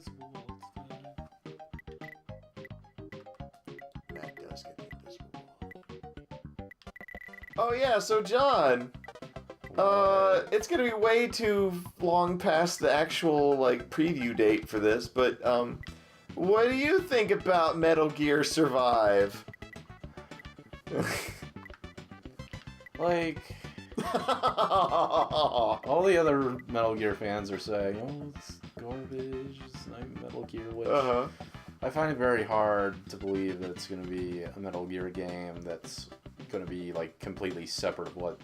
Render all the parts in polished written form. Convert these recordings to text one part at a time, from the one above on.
invisible all the time. Matt does get the invisible wall. Oh yeah, so John, it's gonna be way too long past the actual like preview date for this, but what do you think about Metal Gear Survive? Like, all the other Metal Gear fans are saying, oh, it's garbage, it's not Metal Gear, which I find it very hard to believe that it's going to be a Metal Gear game that's going to be, like, completely separate of what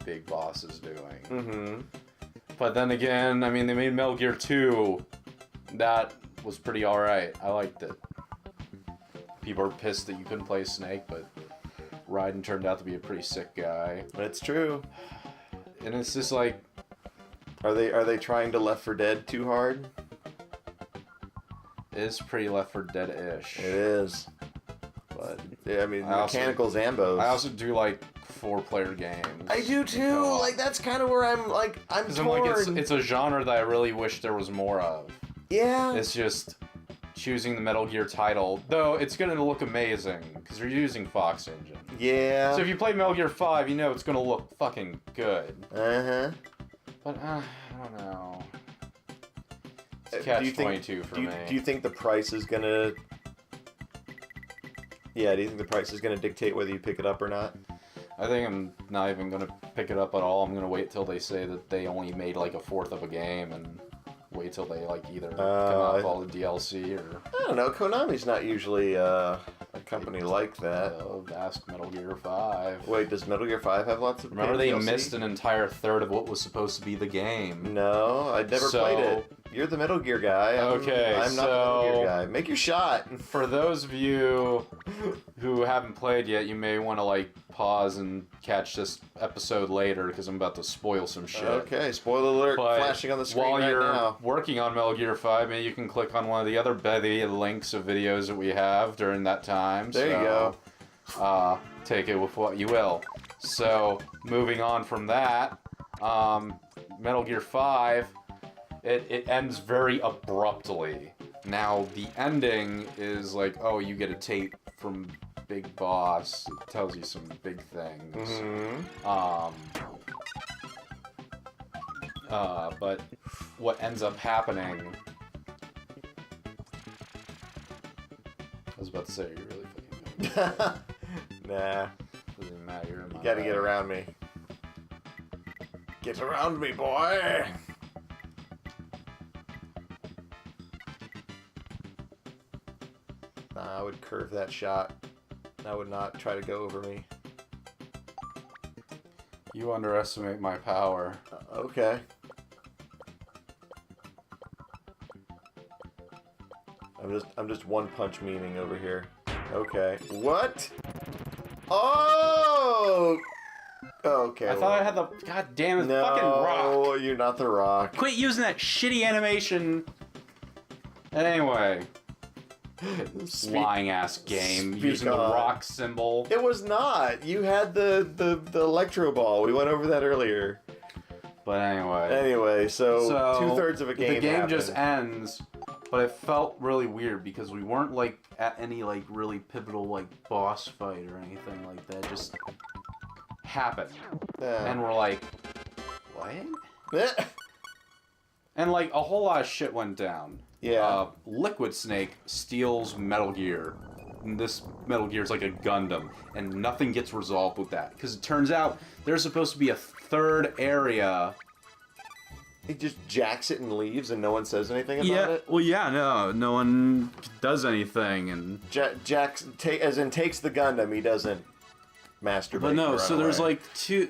Big Boss is doing. Mm-hmm. But then again, I mean, they made Metal Gear 2. That was pretty alright. I liked it. People are pissed that you couldn't play Snake, but Raiden turned out to be a pretty sick guy. That's true. And it's just like... Are they trying to Left 4 Dead too hard? It is pretty Left 4 Dead-ish. It is. But, yeah, I mean, mechanical Zambos. I also do like 4-player games. I do too! Like, that's kind of where I'm torn. I'm like, it's a genre that I really wish there was more of. Yeah. It's just choosing the Metal Gear title. Though, it's going to look amazing, because you're using Fox Engine. Yeah. So if you play Metal Gear 5, you know it's going to look fucking good. Uh-huh. But, I don't know. It's catch-22 for me. Do you think the price is going to... Yeah, do you think the price is going to dictate whether you pick it up or not? I think I'm not even going to pick it up at all. I'm going to wait till they say that they only made like a fourth of a game and wait till they like either come out with all the DLC or... I don't know, Konami's not usually a company like that. Ask Metal Gear 5. Wait, does Metal Gear 5 have lots of Remember they DLC? missed an entire third of what was supposed to be the game. No, I'd never played it. You're the Metal Gear guy. I'm not the Metal Gear guy. Make your shot. For those of you who haven't played yet, you may want to like pause and catch this episode later because I'm about to spoil some shit. Okay, spoiler alert flashing on the screen while right you're now. working on Metal Gear 5, maybe you can click on one of the other bevy links of videos that we have during that time. There you go. Take it with what you will. So, moving on from that, Metal Gear 5, it ends very abruptly. Now, the ending is like, oh, you get a tape from Big Boss. It tells you some big things. Mm-hmm. But what ends up happening... I was about to say, you're really fucking good. Nah. Doesn't matter, you're in my You gotta way. get around me. Get around me, boy! Nah, I would curve that shot. I would not try to go over me. You underestimate my power. Okay. I'm just one punch memeing over here. Okay. What? Oh! Okay. I thought I had the... God damn it, fucking rock! No, you're not the Rock. Quit using that shitty animation! And anyway... lying ass game using the rock symbol. It was not. You had the electro ball. We went over that earlier. But anyway. Anyway, so 2/3 of a game. The game happened. just ends, but it felt really weird because we weren't like at any like really pivotal like boss fight or anything like that. It just happened, and we're like, what? And like a whole lot of shit went down. Yeah. Liquid Snake steals Metal Gear. And this Metal Gear is like a Gundam. And nothing gets resolved with that. Because it turns out there's supposed to be a third area. He just jacks it and leaves and no one says anything about it? Well, yeah, no one does anything. And Jacks, takes the Gundam, he doesn't masturbate. But no, so there's like two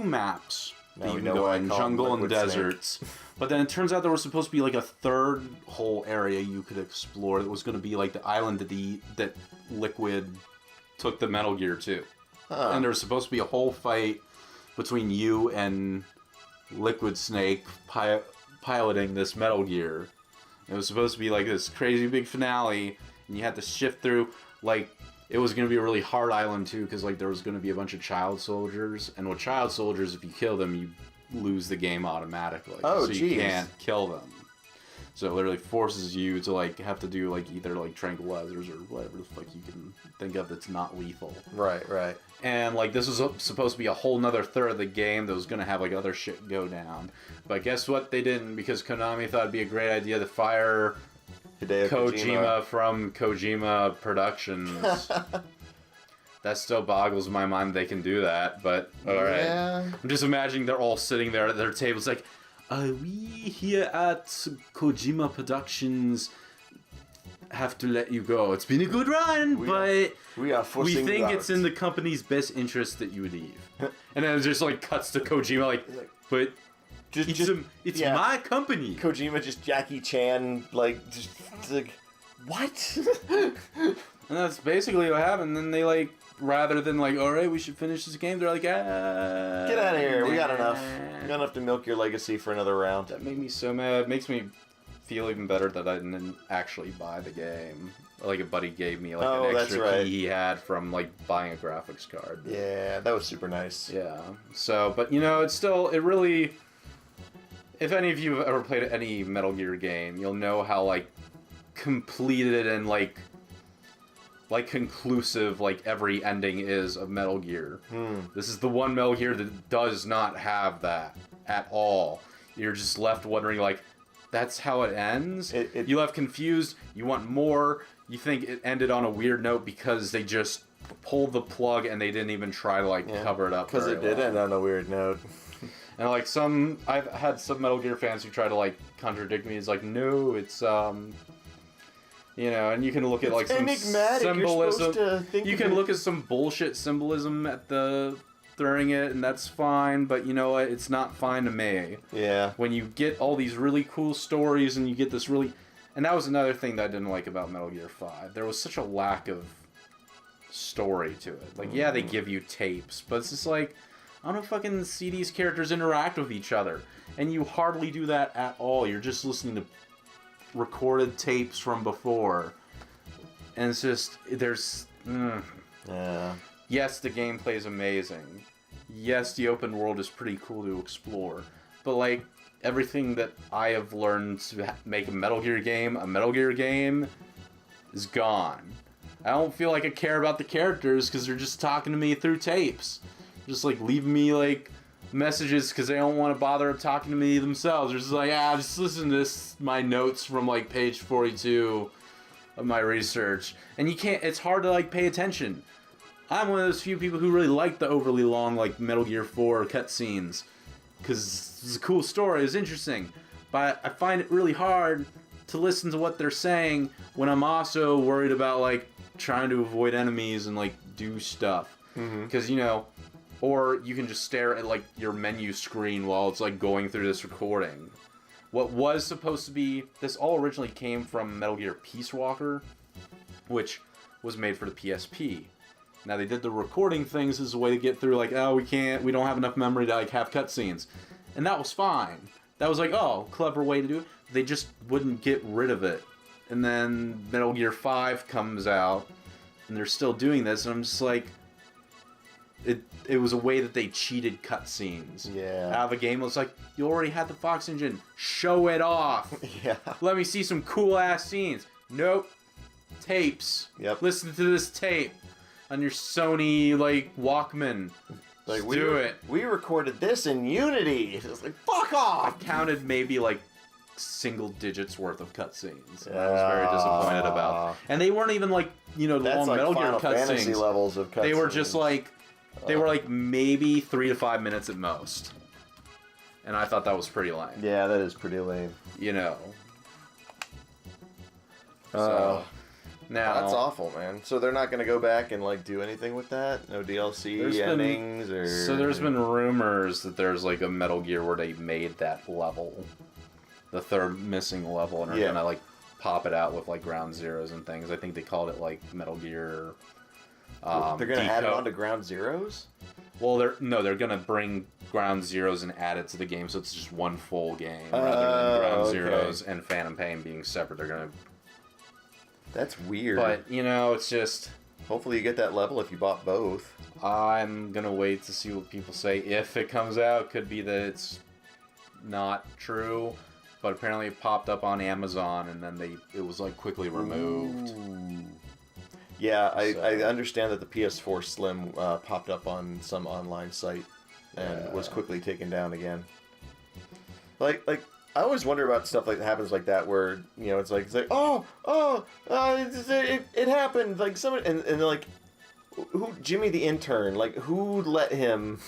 maps that you can go in, jungle and deserts. But then it turns out there was supposed to be like a third whole area you could explore that was going to be like the island that Liquid took the Metal Gear to. Huh. And there was supposed to be a whole fight between you and Liquid Snake piloting this Metal Gear. It was supposed to be like this crazy big finale, and you had to shift through, like, it was going to be a really hard island too, because like there was going to be a bunch of child soldiers, and with child soldiers, if you kill them, you lose the game automatically. Oh, so you can't kill them. So it literally forces you to like have to do like either like tranquilizers or whatever the fuck you can think of that's not lethal. Right, right. And like this was supposed to be a whole nother third of the game that was gonna have like other shit go down. But guess what? They didn't, because Konami thought it'd be a great idea to fire Hideo Kojima from Kojima Productions. That still boggles my mind they can do that, but alright. Yeah. I'm just imagining they're all sitting there at their tables like, we here at Kojima Productions have to let you go. It's been a good run, but we think it's in the company's best interest that you leave. And then it just like cuts to Kojima like, but it's my company. Kojima just Jackie Chan like what? And that's basically what happened. And then they like, rather than like, alright, we should finish this game, they're like, get out of here. We got enough. We got enough to milk your legacy for another round. That made me so mad. It makes me feel even better that I didn't actually buy the game. Like a buddy gave me like an extra key he had from like buying a graphics card. Yeah, that was super nice. Yeah. So, but you know, it really, if any of you have ever played any Metal Gear game, you'll know how like completed and like conclusive like every ending is of Metal Gear. This is the one Metal Gear that does not have that at all. You're just left wondering like, that's how it ends? You left confused, you want more, you think it ended on a weird note because they just pulled the plug and they didn't even try to like cover it up. Because it did end on a weird note. And like I've had some Metal Gear fans who try to like contradict me. It's like, no, it's you know, and you can look at like some symbolism. You can look at some bullshit symbolism at during it, and that's fine. But you know what? It's not fine to me. Yeah. When you get all these really cool stories, and you get this really, and that was another thing that I didn't like about Metal Gear 5. There was such a lack of story to it. Like, yeah, they give you tapes, but it's just like, I don't fucking see these characters interact with each other, and you hardly do that at all. You're just listening to recorded tapes from before, and it's just yes, the gameplay is amazing, yes, the open world is pretty cool to explore, but like everything that I have learned to make a Metal Gear game is gone. I don't feel like I care about the characters because they're just talking to me through tapes, just like leaving me like messages because they don't want to bother talking to me themselves. They're just like, just listen to my notes from like page 42 of my research. And you can't, it's hard to like pay attention. I'm one of those few people who really like the overly long like Metal Gear 4 cutscenes because it's a cool story, it's interesting. But I find it really hard to listen to what they're saying when I'm also worried about like trying to avoid enemies and like do stuff. Because you know, or you can just stare at like your menu screen while it's like going through this recording. What was supposed to be, this all originally came from Metal Gear Peace Walker, which was made for the PSP. Now they did the recording things as a way to get through like, we don't have enough memory to like have cutscenes. And that was fine. That was like, clever way to do it. They just wouldn't get rid of it. And then Metal Gear 5 comes out, and they're still doing this, and I'm just like, it was a way that they cheated cutscenes. Yeah. Out of a game, it was like, you already had the Fox engine. Show it off. Yeah. Let me see some cool ass scenes. Nope. Tapes. Yep. Listen to this tape on your Sony like Walkman. Like do it. We recorded this in Unity. It's like, fuck off. I counted maybe like single digits worth of cutscenes. And I was very disappointed about. And they weren't even like, you know, the long like Metal Gear Final Fantasy cutscenes. Levels of cutscenes. They were just like, they were like maybe 3 to 5 minutes at most. And I thought that was pretty lame. Yeah, that is pretty lame. You know. So, now... That's awful, man. So they're not going to go back and like do anything with that? No DLC endings or... So there's been rumors that there's like a Metal Gear where they made that level. The third missing level, and are going to like pop it out with like Ground Zeroes and things. I think they called it like Metal Gear... they're going to add it onto Ground Zeroes? Well, they're going to bring Ground Zeroes and add it to the game, so it's just one full game rather than Ground Zeroes and Phantom Pain being separate. They're going to... That's weird. But, you know, it's just... Hopefully you get that level if you bought both. I'm going to wait to see what people say. If it comes out, could be that it's not true. but apparently it popped up on Amazon, and then it was like quickly removed. Ooh. Yeah, I understand that the PS4 Slim popped up on some online site and was quickly taken down again. Like I always wonder about stuff like that happens like that, where it's like it happened, like someone and they're like, who, Jimmy the intern, like who let him?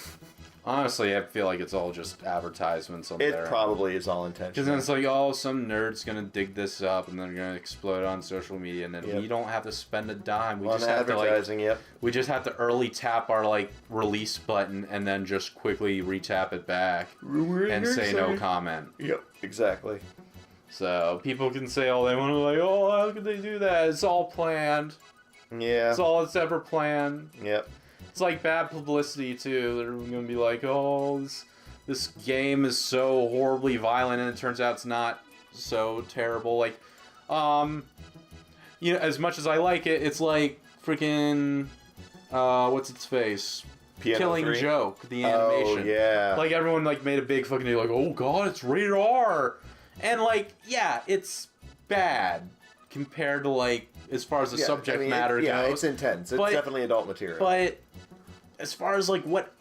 Honestly, I feel like it's all just advertisements on there. It probably is all intentional. Because then it's like, oh, some nerd's gonna dig this up and then they're gonna explode it on social media, and then we don't have to spend a dime. We just have to we just have to early tap our like release button and then just quickly retap it back and say no comment. Yep, exactly. So people can say all they want to, like, oh, how could they do that? It's all planned. Yeah. It's all it's ever planned. Yep. It's like bad publicity too. They're gonna be like, "Oh, this game is so horribly violent," and it turns out it's not so terrible. Like, as much as I like it, it's like freaking, what's its face? Piano Killing 3? Joke, the animation. Oh yeah. Like everyone like made a big fucking deal, like, "Oh God, it's rated R," and like, yeah, it's bad compared to like as far as the subject matter goes. Yeah, it's intense. It's definitely adult material. But as far as like what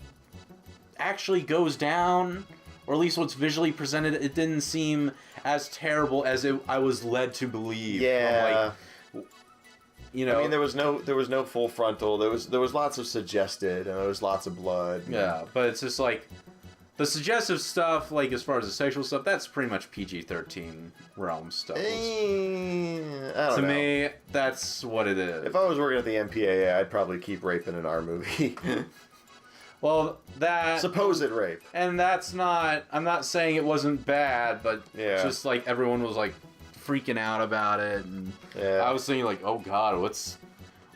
actually goes down, or at least what's visually presented, it didn't seem as terrible as I was led to believe. Yeah. Like, I mean, there was no full frontal. There was lots of suggested, and there was lots of blood. Yeah, but it's just like the suggestive stuff, like as far as the sexual stuff, that's pretty much PG-13 realm stuff. I don't know. To me, that's what it is. If I was working at the MPAA, I'd probably keep raping an R movie. Well, that supposed rape. And that's not. I'm not saying it wasn't bad, but just like everyone was like freaking out about it, and I was thinking like, oh God,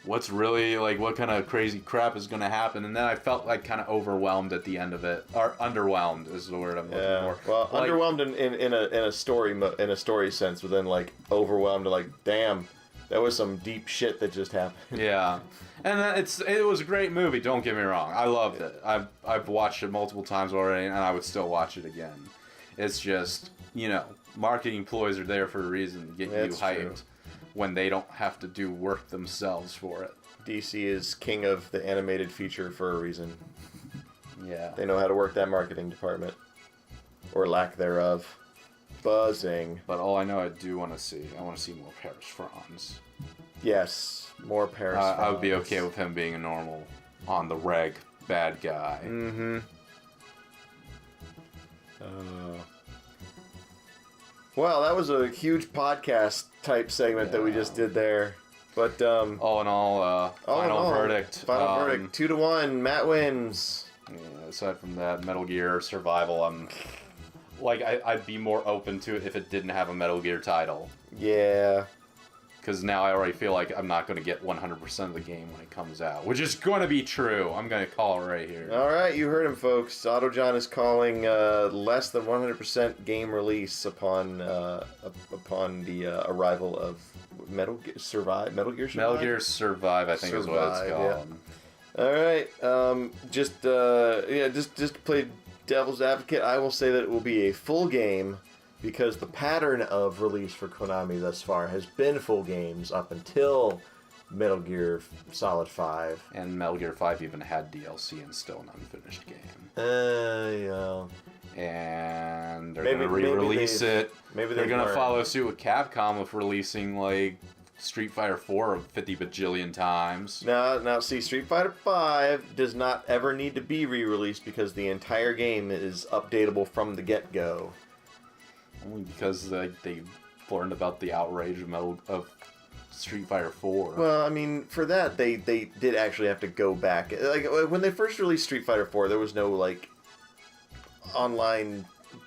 what's really, like, what kind of crazy crap is going to happen? And then I felt like kind of overwhelmed at the end of it, or underwhelmed is the word I'm looking for. Well, like, underwhelmed in a story sense, but then like overwhelmed, like, damn, that was some deep shit that just happened. Yeah, and it was a great movie. Don't get me wrong, I loved it. I've watched it multiple times already, and I would still watch it again. It's just, marketing ploys are there for a reason, getting you hyped. True. When they don't have to do work themselves for it. DC is king of the animated feature for a reason. Yeah. They know how to work that marketing department. Or lack thereof. Buzzing. But all I know I do want to see, I want to see more Paris Franz. Yes, more Paris Franz. I would be okay with him being a normal, on the reg, bad guy. Mm-hmm. Well, that was a huge podcast type segment that we just did there. But all in all, final verdict. Final verdict. 2-1. Matt wins. Yeah, aside from that, Metal Gear Survival, I'd be more open to it if it didn't have a Metal Gear title. Yeah. Because now I already feel like I'm not going to get 100% of the game when it comes out, which is going to be true. I'm going to call it right here. All right, you heard him, folks. AutoJohn is calling less than 100% game release upon the arrival of Metal Gear Survive. Metal Gear Survive, I think is what it's called. Yeah. All right, just to play devil's advocate, I will say that it will be a full game. Because the pattern of release for Konami thus far has been full games up until Metal Gear Solid 5. And Metal Gear 5 even had DLC and still an unfinished game. Yeah. And they're going to re-release it. Maybe they're going to follow suit with Capcom with releasing, like, Street Fighter 4 50 bajillion times. Now, see, Street Fighter 5 does not ever need to be re-released because the entire game is updatable from the get-go. Only because they learned about the outrage of Street Fighter 4. Well, I mean, for that, they did actually have to go back. Like, when they first released Street Fighter 4, there was no, like, online...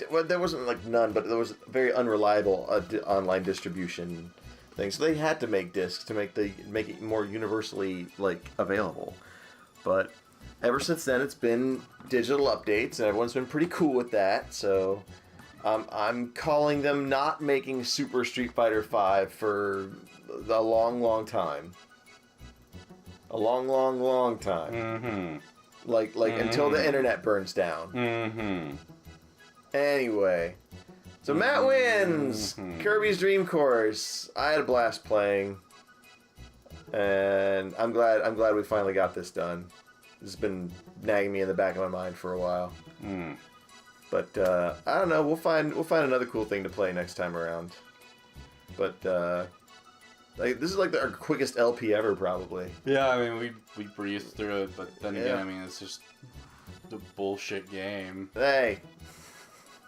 Well, there wasn't, like, none, but there was very unreliable online distribution thing. So they had to make discs to make it more universally, like, available. But ever since then, it's been digital updates, and everyone's been pretty cool with that, so... I'm calling them not making Super Street Fighter 5 for a long, long time. A long, long, long time. Mm-hmm. Like until the internet burns down. Mm-hmm. Anyway, So Matt wins! Mm-hmm. Kirby's Dream Course. I had a blast playing. And I'm glad we finally got this done. This has been nagging me in the back of my mind for a while. Mm. But I don't know. We'll find another cool thing to play next time around. But like this is like our quickest LP ever, probably. Yeah, I mean we breezed through it, but then again, Yeah. I mean it's just the bullshit game. Hey,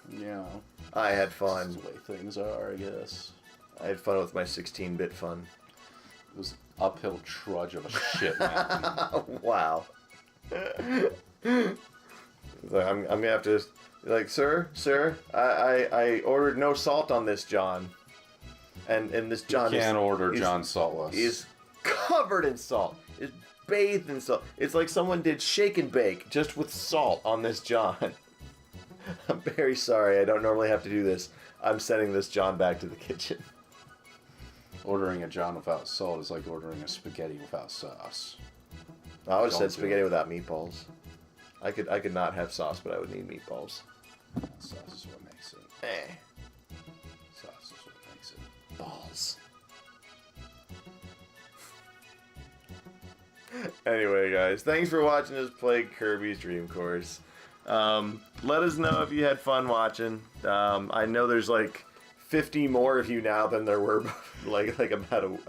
You know, I had that's fun. the way things are, I guess. I had fun with my 16-bit fun. It was uphill trudge of a shit mountain. Wow. Like, I'm gonna have to, like, sir, I ordered no salt on this John, and this John You can't order is- John saltless. is covered in salt, is bathed in salt. It's like someone did shake and bake just with salt on this John. I'm very sorry. I don't normally have to do this. I'm sending this John back to the kitchen. Ordering a John without salt is like ordering a spaghetti without sauce. I would have Don't said do spaghetti it. without meatballs. I could not have sauce, but I would need meatballs. Sauce is what makes it. Eh. Sauce is what makes it. Balls. Anyway, guys, thanks for watching us play Kirby's Dream Course. Let us know if you had fun watching. I know there's like 50 more of you now than there were like about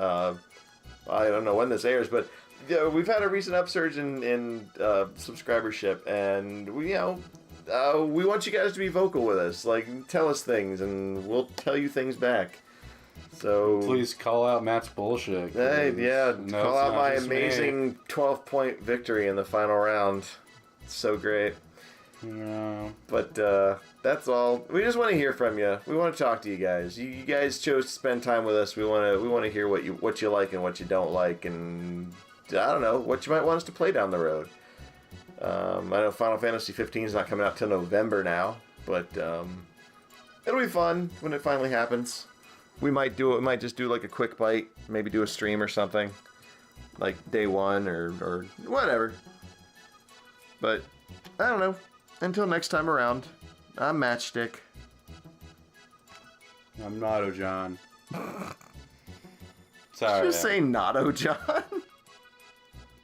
I don't know when this airs, but yeah, we've had a recent upsurge in subscribership, and we want you guys to be vocal with us. Like, tell us things, and we'll tell you things back. So Please call out Matt's bullshit. hey, 'cause yeah, no, call it's out not my just me. amazing 12-point victory in the final round. It's so great. Yeah. But that's all. We just want to hear from you. We want to talk to you guys. You guys chose to spend time with us. We want to hear what you like and what you don't like, and I don't know what you might want us to play down the road. I know Final Fantasy 15 is not coming out till November now, but it'll be fun when it finally happens. We might do it. We might just do like a quick bite, maybe do a stream or something, like day one or whatever. But I don't know. Until next time around, I'm Matchstick. I'm Nato John. Sorry. Just say Nato John.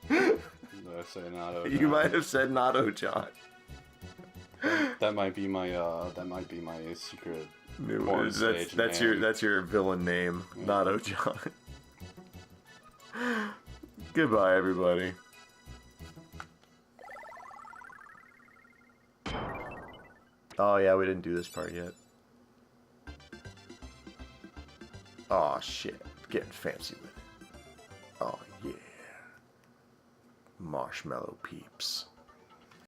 Did I say Nato You John? might have said Nato John. That might be my secret. Porn stage That's name. your villain name, Nato John. Goodbye, everybody. Oh yeah, we didn't do this part yet. Oh shit, getting fancy with it. Oh yeah. Marshmallow peeps.